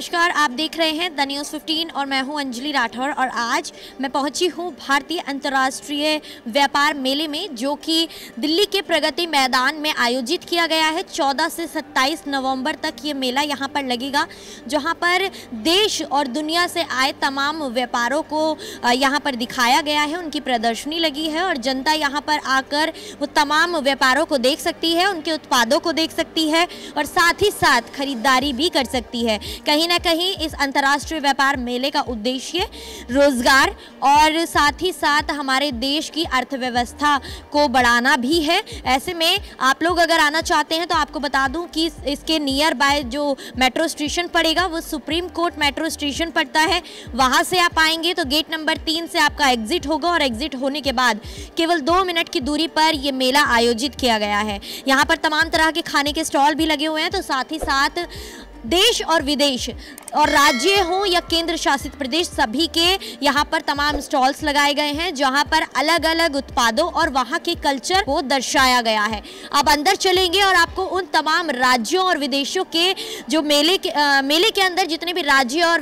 नमस्कार, आप देख रहे हैं द न्यूज़ 15 और मैं हूं अंजलि राठौर और आज मैं पहुंची हूं भारतीय अंतर्राष्ट्रीय व्यापार मेले में, जो कि दिल्ली के प्रगति मैदान में आयोजित किया गया है। 14 से 27 नवंबर तक ये मेला यहां पर लगेगा, जहां पर देश और दुनिया से आए तमाम व्यापारों को यहां पर दिखाया गया है। उनकी प्रदर्शनी लगी है और जनता यहां पर आकर वो तमाम व्यापारों को देख सकती है, उनके उत्पादों को देख सकती है और साथ ही साथ खरीदारी भी कर सकती है। कहीं ना कहीं इस अंतर्राष्ट्रीय व्यापार मेले का उद्देश्य रोजगार और साथ ही साथ हमारे देश की अर्थव्यवस्था को बढ़ाना भी है। ऐसे में आप लोग अगर आना चाहते हैं तो आपको बता दूं कि इसके नियर बाय जो मेट्रो स्टेशन पड़ेगा वो सुप्रीम कोर्ट मेट्रो स्टेशन पड़ता है। वहां से आप आएंगे तो गेट नंबर 3 से आपका एग्जिट होगा और एग्जिट होने के बाद केवल 2 मिनट की दूरी पर यह मेला आयोजित किया गया है। यहाँ पर तमाम तरह के खाने के स्टॉल भी लगे हुए हैं, तो साथ ही साथ देश और विदेश और राज्य हो या केंद्र शासित प्रदेश, सभी के यहाँ पर तमाम स्टॉल्स लगाए गए हैं, जहाँ पर अलग अलग उत्पादों और वहाँ के कल्चर को दर्शाया गया है। अब अंदर चलेंगे और आपको उन तमाम राज्यों और विदेशों के जो मेले के अंदर जितने भी राज्य और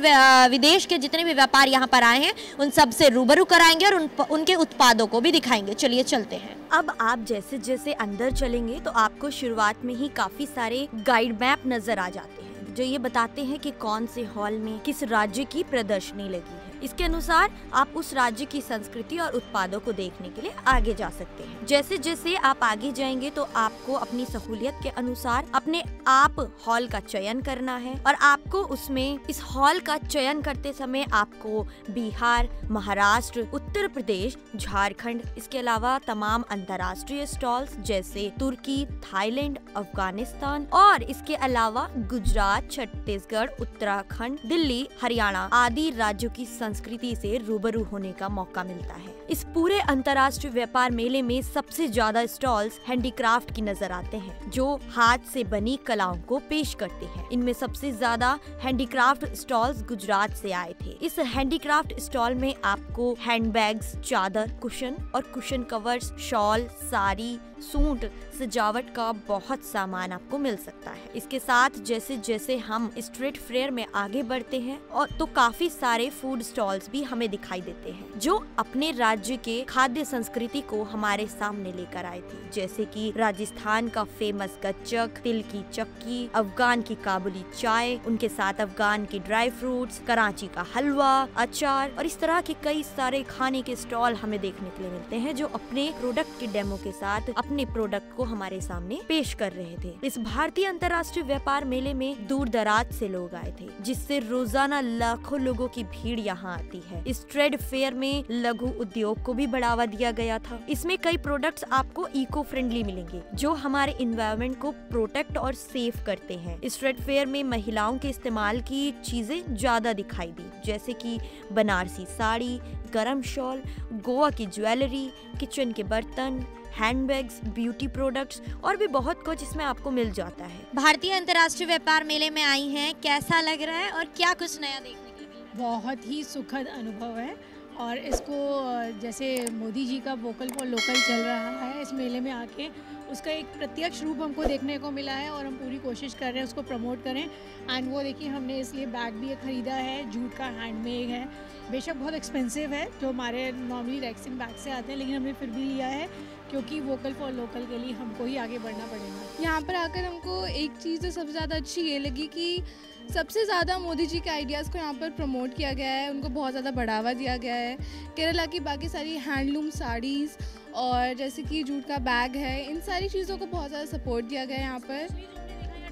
विदेश के जितने भी व्यापार यहाँ पर आए हैं उन सब से रूबरू कराएंगे और उनके उत्पादों को भी दिखाएंगे। चलिए चलते हैं। अब आप जैसे जैसे अंदर चलेंगे तो आपको शुरुआत में ही काफी सारे गाइड मैप नजर आ जाते हैं, जो ये बताते हैं कि कौन से हॉल में किस राज्य की प्रदर्शनी लगी है। इसके अनुसार आप उस राज्य की संस्कृति और उत्पादों को देखने के लिए आगे जा सकते हैं। जैसे जैसे आप आगे जाएंगे तो आपको अपनी सहूलियत के अनुसार अपने आप हॉल का चयन करना है और आपको उसमें इस हॉल का चयन करते समय आपको बिहार, महाराष्ट्र, उत्तर प्रदेश, झारखंड, इसके अलावा तमाम अंतर्राष्ट्रीय स्टॉल्स जैसे तुर्की, थाईलैंड, अफगानिस्तान और इसके अलावा गुजरात, छत्तीसगढ़, उत्तराखंड, दिल्ली, हरियाणा आदि राज्यों की संस्कृति से रूबरू होने का मौका मिलता है। इस पूरे अंतर्राष्ट्रीय व्यापार मेले में सबसे ज्यादा स्टॉल्स हैंडीक्राफ्ट की नजर आते हैं, जो हाथ से बनी कलाओं को पेश करते हैं। इनमें सबसे ज्यादा हैंडीक्राफ्ट स्टॉल्स गुजरात से आए थे। इस हैंडीक्राफ्ट स्टॉल में आपको हैंडबैग्स, चादर, कुशन और cushion covers, shawl, sari, suit, सजावट का बहुत सामान आपको मिल सकता है। इसके साथ जैसे जैसे हम स्ट्रीट फेयर में आगे बढ़ते हैं और तो काफी सारे फूड स्टॉल्स भी हमें दिखाई देते हैं, जो अपने राज्य के खाद्य संस्कृति को हमारे सामने लेकर आए थे, जैसे कि राजस्थान का फेमस गच्चक, तिल की चक्की, अफगान की काबुली चाय, उनके साथ अफगान की ड्राई फ्रूट्स, कराची का हलवा, अचार और इस तरह के कई सारे खाने के स्टॉल हमें देखने के लिए मिलते हैं, जो अपने प्रोडक्ट के डेमो के साथ अपने प्रोडक्ट को हमारे सामने पेश कर रहे थे। इस भारतीय अंतर्राष्ट्रीय व्यापार मेले में दूर दराज से लोग आए थे, जिससे रोजाना लाखों लोगों की भीड़ यहाँ आती है। इस ट्रेड फेयर में लघु उद्योग को भी बढ़ावा दिया गया था। इसमें कई प्रोडक्ट्स आपको इको फ्रेंडली मिलेंगे, जो हमारे इन्वायरमेंट को प्रोटेक्ट और सेफ करते हैं। इस ट्रेड फेयर में महिलाओं के इस्तेमाल की चीजें ज्यादा दिखाई दी, जैसे कि बनारसी साड़ी, गरम शॉल, गोवा की ज्वेलरी, किचन के बर्तन, हैंडबैग्स, ब्यूटी प्रोडक्ट्स और भी बहुत कुछ इसमें आपको मिल जाता है। भारतीय अंतर्राष्ट्रीय व्यापार मेले में आई हैं, कैसा लग रहा है और क्या कुछ नया देखने के लिए? बहुत ही सुखद अनुभव है और इसको जैसे मोदी जी का वोकल फॉर लोकल चल रहा है, इस मेले में आके उसका एक प्रत्यक्ष रूप हमको देखने को मिला है और हम पूरी कोशिश कर रहे हैं उसको प्रमोट करें। एंड वो देखिए, हमने इसलिए बैग भी ख़रीदा है, जूट का हैंडमेड है, बेशक बहुत एक्सपेंसिव है, जो हमारे नॉर्मली रेक्सिन बैग से आते हैं, लेकिन हमने फिर भी लिया है क्योंकि वोकल फॉर लोकल के लिए हमको ही आगे बढ़ना पड़ेगा। यहाँ पर आकर हमको एक चीज़ तो सबसे ज़्यादा अच्छी ये लगी कि सबसे ज़्यादा मोदी जी के आइडियाज़ को यहाँ पर प्रमोट किया गया है, उनको बहुत ज़्यादा बढ़ावा दिया गया है। केरला की बाकी सारी हैंडलूम साड़ीज़ और जैसे कि जूट का बैग है, इन सारी चीज़ों को बहुत ज़्यादा सपोर्ट दिया गया है। यहाँ पर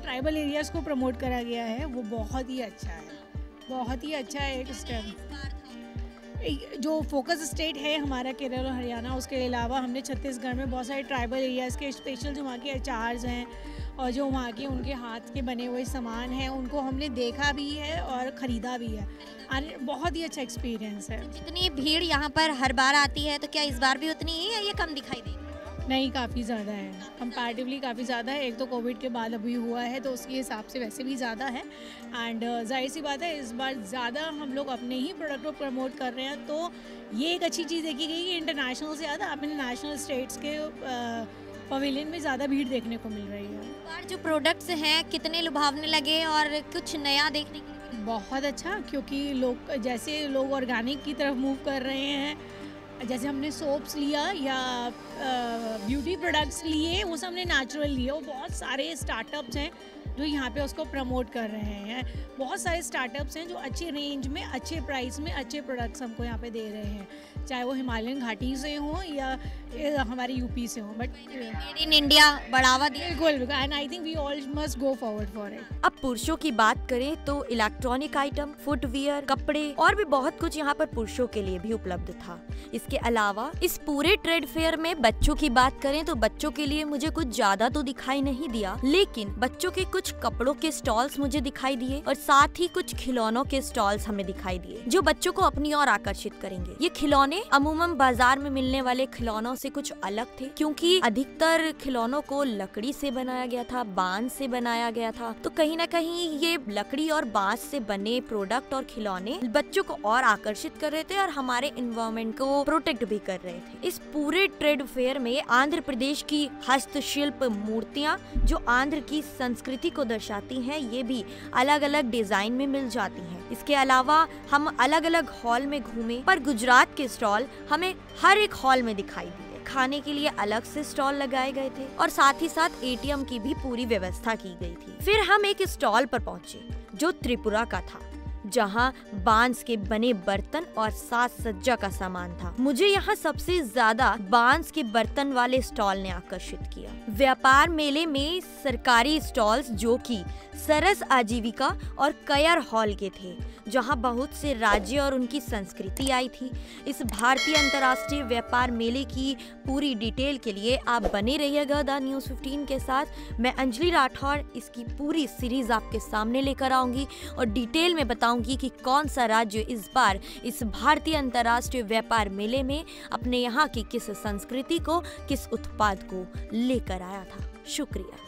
ट्राइबल एरियाज़ को प्रमोट करा गया है, वो बहुत ही अच्छा है, बहुत ही अच्छा है। एक स्टेप जो फोकस स्टेट है हमारा केरल और हरियाणा, उसके अलावा हमने छत्तीसगढ़ में बहुत सारे ट्राइबल एरियाज़ के स्पेशल जो वहाँ के अचार्स हैं और जो वहाँ के उनके हाथ के बने हुए सामान हैं, उनको हमने देखा भी है और ख़रीदा भी है। बहुत ही अच्छा एक्सपीरियंस है। जितनी भीड़ यहाँ पर हर बार आती है, तो क्या इस बार भी उतनी ही है या कम दिखाई देगी? नहीं, काफ़ी ज़्यादा है, कंपैरेटिवली काफ़ी ज़्यादा है। एक तो कोविड के बाद अभी हुआ है तो उसके हिसाब से वैसे भी ज़्यादा है। एंड जाहिर सी बात है, इस बार ज़्यादा हम लोग अपने ही प्रोडक्ट को प्रमोट कर रहे हैं, तो ये एक अच्छी चीज़ देखी गई कि इंटरनेशनल से ज़्यादा अपने नेशनल स्टेट्स के पवेलियन में ज़्यादा भीड़ देखने को मिल रही है। जो प्रोडक्ट्स हैं कितने लुभावने लगे और कुछ नया देखने के लिए बहुत अच्छा, क्योंकि लोग ऑर्गेनिक की तरफ मूव कर रहे हैं। जैसे हमने सोप्स लिया या ब्यूटी प्रोडक्ट्स लिए, वो सब हमने नेचुरल लिए। वो बहुत सारे स्टार्टअप्स हैं जो यहाँ पे उसको प्रमोट कर रहे हैं। बहुत सारे स्टार्टअप्स हैं जो अच्छे रेंज में, अच्छे प्राइस में अच्छे प्रोडक्ट्स हमको यहाँ पे दे रहे हैं, चाहे वो हिमालयन घाटी से हों या हमारे यूपी से हों। बट मेड इन इंडिया बढ़ावा दिया। बिल्कुल, and I think we all must go forward for it. अब पुरुषों की बात करें तो इलेक्ट्रॉनिक आइटम, फुटवियर, कपड़े और भी बहुत कुछ यहाँ पर पुरुषों के लिए भी उपलब्ध था। इसके अलावा इस पूरे ट्रेड फेयर में बच्चों की बात करें तो बच्चों के लिए मुझे कुछ ज्यादा तो दिखाई नहीं दिया, लेकिन बच्चों के कुछ कपड़ों के स्टॉल्स मुझे दिखाई दिए और साथ ही कुछ खिलौनों के स्टॉल्स हमें दिखाई दिए जो बच्चों को अपनी ओर आकर्षित करेंगे। ये खिलौने अमूमन बाजार में मिलने वाले खिलौनों से कुछ अलग थे, क्योंकि अधिकतर खिलौनों को लकड़ी से बनाया गया था, बांस से बनाया गया था। तो कहीं ना कहीं ये लकड़ी और बांस से बने प्रोडक्ट और खिलौने बच्चों को और आकर्षित कर रहे थे और हमारे एनवायरनमेंट को प्रोटेक्ट भी कर रहे थे। इस पूरे ट्रेड फेयर में आंध्र प्रदेश की हस्तशिल्प मूर्तियाँ जो आंध्र की संस्कृति को दर्शाती हैं, ये भी अलग अलग डिजाइन में मिल जाती हैं। इसके अलावा हम अलग अलग हॉल में घूमे, पर गुजरात के स्टॉल हमें हर एक हॉल में दिखाई दिए। खाने के लिए अलग से स्टॉल लगाए गए थे और साथ ही साथ एटीएम की भी पूरी व्यवस्था की गई थी। फिर हम एक स्टॉल पर पहुंचे जो त्रिपुरा का था, जहां बांस के बने बर्तन और साज सज्जा का सामान था। मुझे यहाँ सबसे ज्यादा बांस के बर्तन वाले स्टॉल ने आकर्षित किया। व्यापार मेले में सरकारी स्टॉल्स जो कि सरस आजीविका और कयर हॉल के थे, जहां बहुत से राज्य और उनकी संस्कृति आई थी। इस भारतीय अंतर्राष्ट्रीय व्यापार मेले की पूरी डिटेल के लिए आप बने रहिएगा द न्यूज़ 15 के साथ। मैं अंजलि राठौर इसकी पूरी सीरीज आपके सामने लेकर आऊंगी और डिटेल में बताऊंगी कि कौन सा राज्य इस बार इस भारतीय अंतर्राष्ट्रीय व्यापार मेले में अपने यहाँ की किस संस्कृति को, किस उत्पाद को लेकर आया था। शुक्रिया।